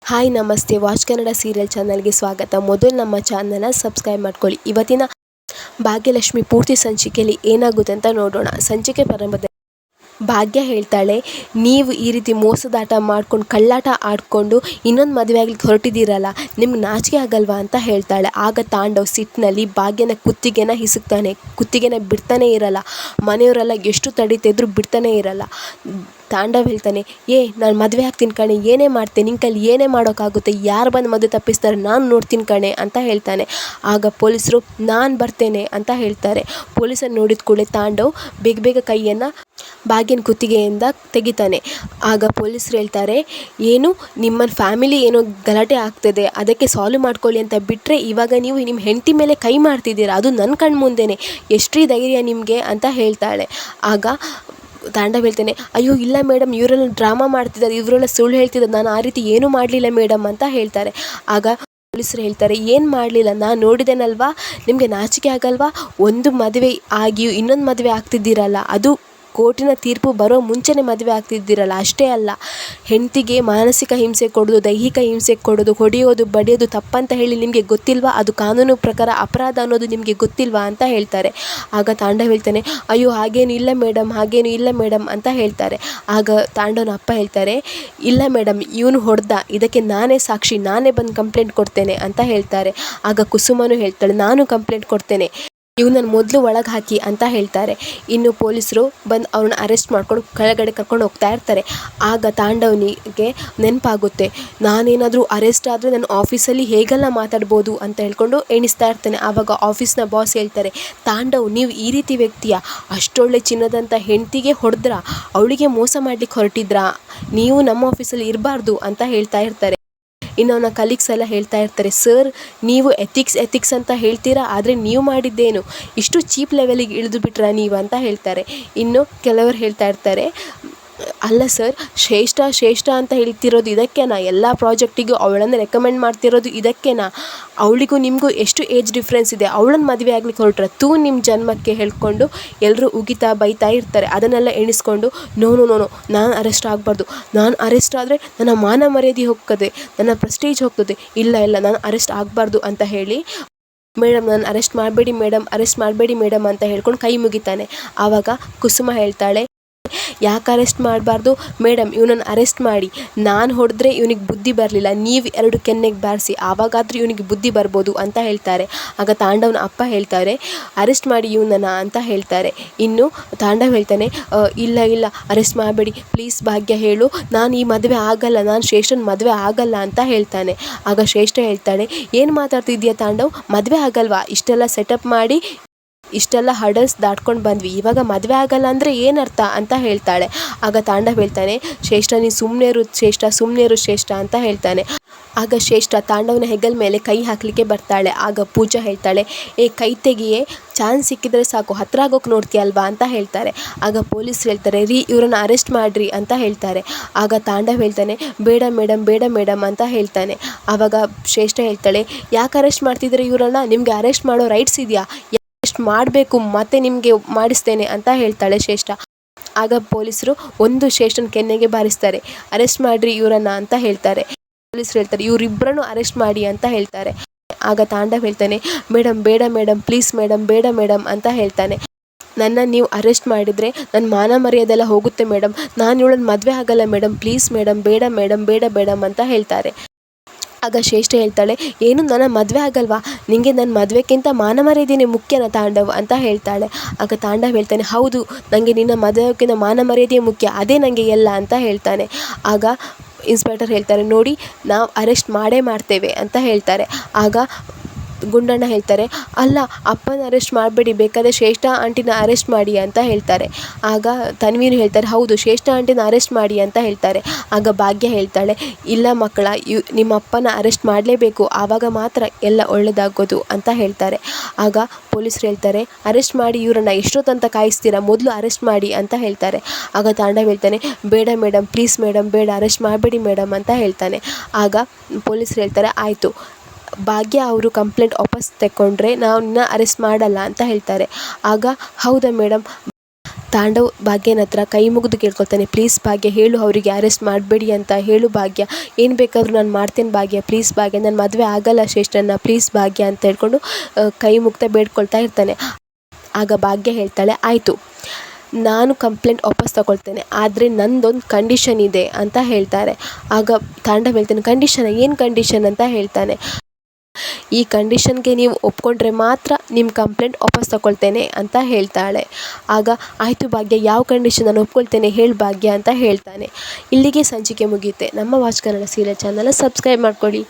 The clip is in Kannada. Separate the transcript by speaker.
Speaker 1: ಹಾಯ್ ನಮಸ್ತೆ ವಾಚ್ ಕನ್ನಡ ಸೀರಿಯಲ್ ಚಾನಲ್ಗೆ ಸ್ವಾಗತ. ಮೊದಲು ನಮ್ಮ ಚಾನಲ್ನ ಸಬ್ಸ್ಕ್ರೈಬ್ ಮಾಡ್ಕೊಳ್ಳಿ. ಇವತ್ತಿನ ಭಾಗ್ಯಲಕ್ಷ್ಮಿ ಪೂರ್ತಿ ಸಂಚಿಕೆಯಲ್ಲಿ ಏನಾಗುತ್ತೆ ಅಂತ ನೋಡೋಣ. ಸಂಚಿಕೆ ಪ್ರಾರಂಭದಲ್ಲಿ ಭಾಗ್ಯ ಹೇಳ್ತಾಳೆ, ನೀವು ಈ ರೀತಿ ಮೋಸದಾಟ ಮಾಡ್ಕೊಂಡು ಕಳ್ಳಾಟ ಆಡಿಕೊಂಡು ಇನ್ನೊಂದು ಮದುವೆ ಆಗ್ಲಿಕ್ಕೆ ಹೊರಟಿದ್ದೀರಲ್ಲ, ನಿಮ್ಗೆ ನಾಚಿಕೆ ಆಗಲ್ವಾ ಅಂತ ಹೇಳ್ತಾಳೆ. ಆಗ ತಾಂಡವ್ ಸಿಟ್ಟಿನಲ್ಲಿ ಭಾಗ್ಯನ ಕುತ್ತಿಗೆನ ಹಿಸುಕ್ತಾನೆ. ಕುತ್ತಿಗೆನ ಬಿಡ್ತಾನೆ ಇರಲ್ಲ. ಮನೆಯವರೆಲ್ಲ ಎಷ್ಟು ತಡೀತಿದ್ರು ಬಿಡ್ತಾನೆ ಇರಲ್ಲ. ತಾಂಡವ್ ಹೇಳ್ತಾನೆ, ನಾನು ಮದುವೆ ಆಗ್ತೀನಿ ಕಣೆ, ಏನೇ ಮಾಡ್ತೇನೆ, ನಿನ್ನ ಕೈಲಿ ಏನೇ ಮಾಡೋಕ್ಕಾಗುತ್ತೆ, ಯಾರು ಬಂದು ಮದುವೆ ತಪ್ಪಿಸ್ತಾರೆ ನಾನು ನೋಡ್ತೀನಿ ಕಣೆ ಅಂತ ಹೇಳ್ತಾನೆ. ಆಗ ಪೊಲೀಸರು ನಾನು ಬರ್ತೇನೆ ಅಂತ ಹೇಳ್ತಾರೆ. ಪೊಲೀಸನ್ನು ನೋಡಿದ ಕೂಡಲೇ ತಾಂಡವ್ ಬೇಗ ಬೇಗ ಕೈಯನ್ನು ಭಾಗ್ಯನ ಕುತ್ತಿಗೆಯಿಂದ ತೆಗಿತಾನೆ. ಆಗ ಪೊಲೀಸರು ಹೇಳ್ತಾರೆ, ಏನು ನಿಮ್ಮ ಫ್ಯಾಮಿಲಿ ಏನೋ ಗಲಾಟೆ ಆಗ್ತದೆ, ಅದಕ್ಕೆ ಸಾಲ್ವ್ ಮಾಡ್ಕೊಳ್ಳಿ ಅಂತ ಬಿಟ್ಟರೆ ಇವಾಗ ನೀವು ನಿಮ್ಮ ಹೆಂಡತಿ ಮೇಲೆ ಕೈ ಮಾಡ್ತಿದ್ದೀರಾ, ಅದು ನನ್ನ ಕಣ್ಣು ಮುಂದೆನೇ, ಎಷ್ಟ್ರೀ ಧೈರ್ಯ ನಿಮಗೆ ಅಂತ ಹೇಳ್ತಾಳೆ. ಆಗ ತಾಂಡವ್ ಹೇಳ್ತಾನೆ, ಅಯ್ಯೋ ಇಲ್ಲ ಮೇಡಮ್, ಇವರೆಲ್ಲ ಡ್ರಾಮಾ ಮಾಡ್ತಿದ್ದಾರೆ, ಇವರೆಲ್ಲ ಸುಳ್ಳು ಹೇಳ್ತಿದ್ದಾರೆ, ನಾನು ಆ ರೀತಿ ಏನೂ ಮಾಡಲಿಲ್ಲ ಮೇಡಮ್ ಅಂತ ಹೇಳ್ತಾರೆ. ಆಗ ಪೊಲೀಸರು ಹೇಳ್ತಾರೆ, ಏನು ಮಾಡಲಿಲ್ಲ, ನಾನು ನೋಡಿದ್ದೇನಲ್ವಾ, ನಿಮಗೆ ನಾಚಿಕೆ ಆಗಲ್ವಾ, ಒಂದು ಮದುವೆ ಆಗಿಯೂ ಇನ್ನೊಂದು ಮದುವೆ ಆಗ್ತಿದ್ದೀರಲ್ಲ, ಅದು ಕೋರ್ಟಿನ ತೀರ್ಪು ಬರೋ ಮುಂಚೆನೇ ಮದುವೆ ಆಗ್ತಿದ್ದೀರಲ್ಲ, ಅಷ್ಟೇ ಅಲ್ಲ, ಹೆಂಡತಿಗೆ ಮಾನಸಿಕ ಹಿಂಸೆ ಕೊಡೋದು, ದೈಹಿಕ ಹಿಂಸೆ ಕೊಡೋದು, ಹೊಡೆಯೋದು ಬಡಿಯೋದು ತಪ್ಪಂತ ಹೇಳಿ ನಿಮಗೆ ಗೊತ್ತಿಲ್ವಾ, ಅದು ಕಾನೂನು ಪ್ರಕಾರ ಅಪರಾಧ ಅನ್ನೋದು ನಿಮಗೆ ಗೊತ್ತಿಲ್ವಾ ಅಂತ ಹೇಳ್ತಾರೆ. ಆಗ ತಾಂಡವ್ ಹೇಳ್ತಾನೆ, ಅಯ್ಯೋ ಹಾಗೇನು ಇಲ್ಲ ಮೇಡಮ್, ಹಾಗೇನು ಇಲ್ಲ ಮೇಡಮ್ ಅಂತ ಹೇಳ್ತಾರೆ. ಆಗ ತಾಂಡವನ ಅಪ್ಪ ಹೇಳ್ತಾರೆ, ಇಲ್ಲ ಮೇಡಮ್, ಇವನು ಹೊಡೆದ, ಇದಕ್ಕೆ ನಾನೇ ಸಾಕ್ಷಿ, ನಾನೇ ಬಂದು ಕಂಪ್ಲೇಂಟ್ ಕೊಡ್ತೇನೆ ಅಂತ ಹೇಳ್ತಾರೆ. ಆಗ ಕುಸುಮನು ಹೇಳ್ತಾಳೆ, ನಾನು ಕಂಪ್ಲೇಂಟ್ ಕೊಡ್ತೇನೆ, ಇವನನ್ನು ಮೊದಲು ಒಳಗೆ ಹಾಕಿ ಅಂತ ಹೇಳ್ತಾರೆ. ಇನ್ನು ಪೊಲೀಸರು ಬಂದು ಅವ್ರನ್ನ ಅರೆಸ್ಟ್ ಮಾಡ್ಕೊಂಡು ಕೆಳಗಡೆ ಕರ್ಕೊಂಡು ಹೋಗ್ತಾ ಇರ್ತಾರೆ. ಆಗ ತಾಂಡವನಿಗೆ ನೆನಪಾಗುತ್ತೆ, ನಾನೇನಾದರೂ ಅರೆಸ್ಟ್ ಆದರೆ ನನ್ನ ಆಫೀಸಲ್ಲಿ ಹೇಗೆಲ್ಲ ಮಾತಾಡ್ಬೋದು ಅಂತ ಹೇಳ್ಕೊಂಡು ಎಣಿಸ್ತಾ ಇರ್ತಾನೆ. ಆವಾಗ ಆಫೀಸ್ನ ಬಾಸ್ ಹೇಳ್ತಾರೆ, ತಾಂಡವ್ ನೀವು ಈ ರೀತಿ ವ್ಯಕ್ತಿಯ, ಅಷ್ಟೊಳ್ಳೆ ಚಿನ್ನದಂಥ ಹೆಂಡತಿಗೆ ಹೊಡೆದ್ರಾ, ಅವಳಿಗೆ ಮೋಸ ಮಾಡಲಿಕ್ಕೆ ಹೊರಟಿದ್ರಾ, ನೀವು ನಮ್ಮ ಆಫೀಸಲ್ಲಿ ಇರಬಾರ್ದು ಅಂತ ಹೇಳ್ತಾ ಇರ್ತಾರೆ. ಇನ್ನು ಅವನ ಕಲೀಗ್ಸ್ ಎಲ್ಲ ಹೇಳ್ತಾ ಇರ್ತಾರೆ, ಸರ್ ನೀವು ಎಥಿಕ್ಸ್ ಅಂತ ಹೇಳ್ತೀರಾ, ಆದರೆ ನೀವು ಮಾಡಿದ್ದೇನು, ಇಷ್ಟು ಚೀಪ್ ಲೆವೆಲಿಗೆ ಇಳಿದು ಬಿಟ್ರಾ ನೀವು ಅಂತ ಹೇಳ್ತಾರೆ. ಇನ್ನು ಕೆಲವರು ಹೇಳ್ತಾ ಇರ್ತಾರೆ, ಅಲ್ಲ ಸರ್, ಶ್ರೇಷ್ಠ ಅಂತ ಹೇಳ್ತಿರೋದು ಇದಕ್ಕೇನಾ, ಎಲ್ಲ ಪ್ರಾಜೆಕ್ಟಿಗೂ ಅವಳನ್ನು ರೆಕಮೆಂಡ್ ಮಾಡ್ತಿರೋದು ಇದಕ್ಕೇನಾ, ಅವಳಿಗೂ ನಿಮಗೂ ಎಷ್ಟು ಏಜ್ ಡಿಫ್ರೆನ್ಸ್ ಇದೆ, ಅವಳನ್ನು ಮದುವೆ ಆಗ್ಲಿಕ್ಕೆ ಹೊರಟ್ರೆ ತೂ ನಿಮ್ಮ ಜನ್ಮಕ್ಕೆ ಹೇಳ್ಕೊಂಡು ಎಲ್ಲರೂ ಉಗಿತಾ ಬೈತಾ ಇರ್ತಾರೆ. ಅದನ್ನೆಲ್ಲ ಎಣಿಸ್ಕೊಂಡು ನೋ, ನಾನು ಅರೆಸ್ಟ್ ಆಗಬಾರ್ದು, ನಾನು ಅರೆಸ್ಟ್ ಆದರೆ ನನ್ನ ಮಾನ ಮರ್ಯಾದೆ ಹೋಗ್ತದೆ, ನನ್ನ ಪ್ರೆಸ್ಟೀಜ್ ಹೋಗ್ತದೆ, ಇಲ್ಲ ನಾನು ಅರೆಸ್ಟ್ ಆಗಬಾರ್ದು ಅಂತ ಹೇಳಿ, ಮೇಡಮ್ ನಾನು ಅರೆಸ್ಟ್ ಮಾಡಬೇಡಿ ಮೇಡಮ್ ಅಂತ ಹೇಳ್ಕೊಂಡು ಕೈ ಮುಗಿತಾನೆ. ಆವಾಗ ಕುಸುಮ ಹೇಳ್ತಾಳೆ, ಯಾಕೆ ಅರೆಸ್ಟ್ ಮಾಡಬಾರ್ದು ಮೇಡಮ್, ಇವನನ್ನು ಅರೆಸ್ಟ್ ಮಾಡಿ, ನಾನು ಹೊಡೆದ್ರೆ ಇವನಿಗೆ ಬುದ್ಧಿ ಬರಲಿಲ್ಲ, ನೀವು 2 ಕೆನ್ನೆಗೆ ಬಾರಿಸಿ, ಆವಾಗಾದರೂ ಇವನಿಗೆ ಬುದ್ಧಿ ಬರ್ಬೋದು ಅಂತ ಹೇಳ್ತಾರೆ. ಆಗ ತಾಂಡವನ ಅಪ್ಪ ಹೇಳ್ತಾರೆ, ಅರೆಸ್ಟ್ ಮಾಡಿ ಇವನನ್ನು ಅಂತ ಹೇಳ್ತಾರೆ. ಇನ್ನು ತಾಂಡವ್ ಹೇಳ್ತಾನೆ, ಇಲ್ಲ ಅರೆಸ್ಟ್ ಮಾಡಬೇಡಿ ಪ್ಲೀಸ್ ಭಾಗ್ಯ ಹೇಳು, ನಾನು ಈ ಮದುವೆ ಆಗಲ್ಲ, ನಾನು ಶ್ರೇಷ್ಠನ ಮದುವೆ ಆಗಲ್ಲ ಅಂತ ಹೇಳ್ತಾನೆ. ಆಗ ಶ್ರೇಷ್ಠ ಹೇಳ್ತಾಳೆ, ಏನು ಮಾತಾಡ್ತಿದ್ದೀಯ ತಾಂಡವ್, ಮದುವೆ ಆಗಲ್ವಾ, ಇಷ್ಟೆಲ್ಲ ಸೆಟಪ್ ಮಾಡಿ ಇಷ್ಟೆಲ್ಲ ಹರ್ಡಲ್ಸ್ ದಾಟ್ಕೊಂಡು ಬಂದ್ವಿ, ಇವಾಗ ಮದುವೆ ಆಗಲ್ಲ ಅಂದರೆ ಏನರ್ಥ ಅಂತ ಹೇಳ್ತಾಳೆ. ಆಗ ತಾಂಡವ್ ಹೇಳ್ತಾನೆ, ಶ್ರೇಷ್ಠ ನೀನು ಸುಮ್ಮನೆ ಇರು ಶ್ರೇಷ್ಠ ಅಂತ ಹೇಳ್ತಾನೆ. ಆಗ ಶ್ರೇಷ್ಠ ತಾಂಡವನ ಹೆಗಲ ಮೇಲೆ ಕೈ ಹಾಕಲಿಕ್ಕೆ ಬರ್ತಾಳೆ. ಆಗ ಪೂಜಾ ಹೇಳ್ತಾಳೆ, ಕೈ ತೆಗಿಯೇ, ಚಾನ್ಸ್ ಸಿಕ್ಕಿದ್ರೆ ಸಾಕು, ಹತ್ರ ಆಗೋಕೆ ನೋಡ್ತೀಯಲ್ವಾ ಅಂತ ಹೇಳ್ತಾರೆ. ಆಗ ಪೊಲೀಸ್ ಹೇಳ್ತಾರೆ, ಇವರನ್ನು ಅರೆಸ್ಟ್ ಮಾಡಿರಿ ಅಂತ ಹೇಳ್ತಾರೆ. ಆಗ ತಾಂಡವ್ ಹೇಳ್ತಾನೆ, ಬೇಡ ಮೇಡಮ್ ಅಂತ ಹೇಳ್ತಾನೆ. ಆವಾಗ ಶ್ರೇಷ್ಠ ಹೇಳ್ತಾಳೆ, ಯಾಕೆ ಅರೆಸ್ಟ್ ಮಾಡ್ತಿದ್ರೆ ಇವರನ್ನು, ನಿಮಗೆ ಅರೆಸ್ಟ್ ಮಾಡೋ ರೈಟ್ಸ್ ಇದೆಯಾ, ಅರೆಸ್ಟ್ ಮಾಡಬೇಕು, ಮತ್ತೆ ನಿಮಗೆ ಮಾಡಿಸ್ತೇನೆ ಅಂತ ಹೇಳ್ತಾಳೆ ಶ್ರೇಷ್ಠ. ಆಗ ಪೊಲೀಸರು ಒಂದು ಶ್ರೇಷ್ಠನ ಕೆನ್ನೆಗೆ ಬಾರಿಸ್ತಾರೆ, ಅರೆಸ್ಟ್ ಮಾಡಿರಿ ಇವರನ್ನ ಅಂತ ಹೇಳ್ತಾರೆ. ಪೊಲೀಸರು ಹೇಳ್ತಾರೆ, ಇವರಿಬ್ಬರನ್ನು ಅರೆಸ್ಟ್ ಮಾಡಿ ಅಂತ ಹೇಳ್ತಾರೆ. ಆಗ ತಾಂಡವ್ ಹೇಳ್ತಾನೆ, ಮೇಡಮ್ ಬೇಡ ಮೇಡಮ್, ಪ್ಲೀಸ್ ಮೇಡಮ್, ಬೇಡ ಮೇಡಮ್ ಅಂತ ಹೇಳ್ತಾನೆ. ನನ್ನ ನೀವು ಅರೆಸ್ಟ್ ಮಾಡಿದರೆ ನನ್ನ ಮಾನ ಮರ್ಯಾದೆಲ್ಲ ಹೋಗುತ್ತೆ ಮೇಡಮ್, ನಾನು ಇವಳನ್ನು ಮದುವೆ ಆಗಲ್ಲ ಮೇಡಮ್, ಪ್ಲೀಸ್ ಮೇಡಮ್, ಬೇಡ ಮೇಡಮ್ ಅಂತ ಹೇಳ್ತಾರೆ. ಆಗ ಶ್ರೇಷ್ಠ ಹೇಳ್ತಾಳೆ, ಏನು ನನ್ನ ಮದುವೆ ಆಗಲ್ವಾ, ನಿನಗೆ ನನ್ನ ಮದುವೆಗಿಂತ ಮಾನ ಮರ್ಯಾದೆನೇ ಮುಖ್ಯನಾ ತಾಂಡವ್ ಅಂತ ಹೇಳ್ತಾಳೆ. ಆಗ ತಾಂಡವ್ ಹೇಳ್ತಾನೆ, ಹೌದು, ನನಗೆ ನಿನ್ನ ಮದುವೆಗಿಂತ ಮಾನ ಮರ್ಯಾದೆ ಮುಖ್ಯ, ಅದೇ ನನಗೆ ಎಲ್ಲ ಅಂತ ಹೇಳ್ತಾನೆ. ಆಗ ಇನ್ಸ್ಪೆಕ್ಟರ್ ಹೇಳ್ತಾರೆ, ನೋಡಿ ನಾವು ಅರೆಸ್ಟ್ ಮಾಡೇ ಮಾಡ್ತೇವೆ ಅಂತ ಹೇಳ್ತಾರೆ. ಆಗ ಗುಂಡಣ್ಣ ಹೇಳ್ತಾರೆ, ಅಲ್ಲ ಅಪ್ಪನ ಅರೆಸ್ಟ್ ಮಾಡಬೇಡಿ, ಬೇಕಾದರೆ ಶ್ರೇಷ್ಠ ಆಂಟಿನ ಅರೆಸ್ಟ್ ಮಾಡಿ ಅಂತ ಹೇಳ್ತಾರೆ. ಆಗ ತನ್ವೀರು ಹೇಳ್ತಾರೆ, ಹೌದು ಶ್ರೇಷ್ಠ ಆಂಟಿನ ಅರೆಸ್ಟ್ ಮಾಡಿ ಅಂತ ಹೇಳ್ತಾರೆ. ಆಗ ಭಾಗ್ಯ ಹೇಳ್ತಾಳೆ, ಇಲ್ಲ ಮಕ್ಕಳ, ನಿಮ್ಮ ಅಪ್ಪನ ಅರೆಸ್ಟ್ ಮಾಡಲೇಬೇಕು, ಆವಾಗ ಮಾತ್ರ ಎಲ್ಲ ಒಳ್ಳೆಯದಾಗೋದು ಅಂತ ಹೇಳ್ತಾರೆ. ಆಗ ಪೊಲೀಸರು ಹೇಳ್ತಾರೆ, ಅರೆಸ್ಟ್ ಮಾಡಿ ಇವರನ್ನು ಎಷ್ಟೊತ್ತಂತ ಕಾಯಿಸ್ತೀರಾ, ಮೊದಲು ಅರೆಸ್ಟ್ ಮಾಡಿ ಅಂತ ಹೇಳ್ತಾರೆ. ಆಗ ತಾಂಡವ್ ಹೇಳ್ತಾನೆ, ಬೇಡ ಮೇಡಮ್, ಪ್ಲೀಸ್ ಮೇಡಮ್, ಬೇಡ, ಅರೆಸ್ಟ್ ಮಾಡಬೇಡಿ ಮೇಡಮ್ ಅಂತ ಹೇಳ್ತಾನೆ. ಆಗ ಪೊಲೀಸರು ಹೇಳ್ತಾರೆ, ಆಯಿತು, ಭಾಗ್ಯ ಅವರು ಕಂಪ್ಲೇಂಟ್ ವಾಪಸ್ ತೆಕ್ಕೊಂಡ್ರೆ ನಾವು ನಿನ್ನ ಅರೆಸ್ಟ್ ಮಾಡಲ್ಲ ಅಂತ ಹೇಳ್ತಾರೆ. ಆಗ ಹೌದಾ ಮೇಡಮ್, ತಾಂಡವ್ ಭಾಗ್ಯನ ಹತ್ರ ಕೈ ಮುಗಿದು ಕೇಳ್ಕೊತಾನೆ, ಪ್ಲೀಸ್ ಭಾಗ್ಯ ಹೇಳು, ಅವರಿಗೆ ಅರೆಸ್ಟ್ ಮಾಡಬೇಡಿ ಅಂತ ಹೇಳು ಭಾಗ್ಯ, ಏನು ಬೇಕಾದರೂ ನಾನು ಮಾಡ್ತೇನೆ ಭಾಗ್ಯ, ಪ್ಲೀಸ್ ಭಾಗ್ಯ, ನನ್ನ ಮದುವೆ ಆಗಲ್ಲ ಶ್ರೇಷ್ಠನ, ಪ್ಲೀಸ್ ಭಾಗ್ಯ ಅಂತ ಹೇಳ್ಕೊಂಡು ಕೈ ಮುಗ್ತಾ ಬೇಡ್ಕೊಳ್ತಾ ಇರ್ತಾನೆ. ಆಗ ಭಾಗ್ಯ ಹೇಳ್ತಾಳೆ, ಆಯಿತು ನಾನು ಕಂಪ್ಲೇಂಟ್ ವಾಪಸ್ ತಗೊಳ್ತೇನೆ, ಆದರೆ ನಂದೊಂದು ಕಂಡೀಷನ್ ಇದೆ ಅಂತ ಹೇಳ್ತಾರೆ. ಆಗ ತಾಂಡವ್ ಹೇಳ್ತಾನೆ, ಕಂಡೀಷನ್ ಏನು ಕಂಡೀಷನ್ ಅಂತ ಹೇಳ್ತಾನೆ. ಈ ಕಂಡೀಷನ್ಗೆ ನೀವು ಒಪ್ಕೊಂಡ್ರೆ ಮಾತ್ರ ನಿಮ್ಮ ಕಂಪ್ಲೇಂಟ್ ವಾಪಸ್ ತಗೊಳ್ತೇನೆ ಅಂತ ಹೇಳ್ತಾಳೆ. ಆಗ ಆಯಿತು ಭಾಗ್ಯ, ಯಾವ ಕಂಡೀಷನ್ ನಾನು ಒಪ್ಕೊಳ್ತೇನೆ ಹೇಳು ಭಾಗ್ಯ ಅಂತ ಹೇಳ್ತಾನೆ. ಇಲ್ಲಿಗೆ ಸಂಚಿಕೆ ಮುಗಿಯುತ್ತೆ. ನಮ್ಮ watch Kannada serial channel subscribe ಮಾಡ್ಕೊಳ್ಳಿ.